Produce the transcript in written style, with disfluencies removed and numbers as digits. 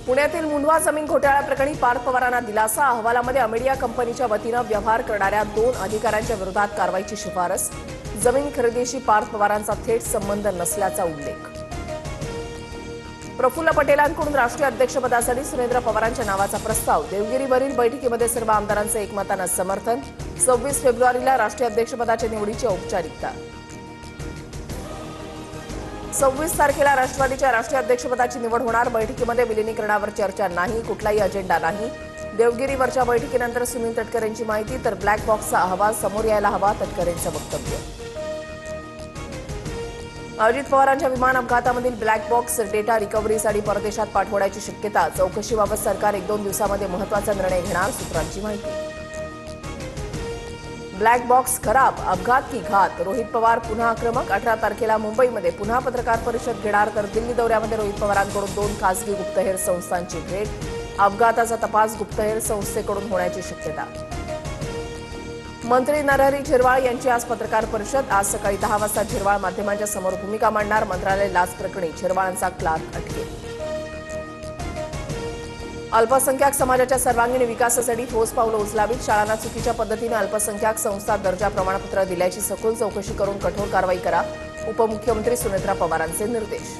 पुण्यातील मुंढवा जमीन घोटाळ्याप्रकरणी पार्थ पवारांना दिलासा. अहवालामध्ये अमेडिया कंपनीच्या वतीनं व्यवहार करणाऱ्या 2 अधिकाऱ्यांच्या विरोधात कारवाईची शिफारस. जमीन खरेदीशी पार्थ पवारांचा थेट संबंध नसल्याचा उल्लेख. प्रफुल्ल पटेलांकडून राष्ट्रीय अध्यक्षपदासाठी सुरेंद्र पवारांच्या नावाचा प्रस्ताव. देवगिरीवरील बैठकीमध्ये सर्व आमदारांचं एकमतानं समर्थन. 26 फेब्रुवारीला राष्ट्रीय अध्यक्षपदाच्या निवडीची औपचारिकता. 26 तारखेला राष्ट्रवादीच्या राष्ट्रीय अध्यक्षपदाची निवड होणार. बैठकीमध्ये विलिनीकरणावर चर्चा नाही, कुठलाही अजेंडा नाही. देवगिरीवरच्या बैठकीनंतर सुनील तटकरेंची माहिती, तर ब्लॅक बॉक्सचा अहवाल समोर यायला हवा, तटकरेंचं वक्तव्य. अजित पवारांच्या विमान अपघातामधील ब्लॅक बॉक्स डेटा रिकव्हरीसाठी परदेशात पाठवण्याची शक्यता. चौकशीबाबत सरकार 1-2 दिवसांमध्ये महत्त्वाचा निर्णय घेणार, सूत्रांची माहिती. ब्लॅक बॉक्स खराब, अपघात की घात? रोहित पवार पुन्हा आक्रमक. 18 तारखेला मुंबईमध्ये पुन्हा पत्रकार परिषद घेणार, तर दिल्ली दौऱ्यामध्ये रोहित पवारांकडून 2 खासगी गुप्तहेर संस्थांची भेट. अपघाताचा तपास गुप्तहेर संस्थेकडून होण्याची शक्यता. मंत्री नरहरी झिरवाळ यांची आज पत्रकार परिषद. आज सकाळी 10 वाजता झिरवाळ माध्यमांच्या समोर भूमिका मांडणार. मंत्रालय लाच प्रकरणी झिरवाळांचा क्लार्क अटकेत. अल्पसंख्याक समाजाच्या सर्वांगीण विकासासाठी ठोस पावलं उचलावीत. शाळांना चुकीच्या पद्धतीने अल्पसंख्याक संस्था दर्जा प्रमाणपत्र दिल्याची सखोल चौकशी करून कठोर कारवाई करा. उपमुख्यमंत्री सुनेत्रा पवारांचे निर्देश.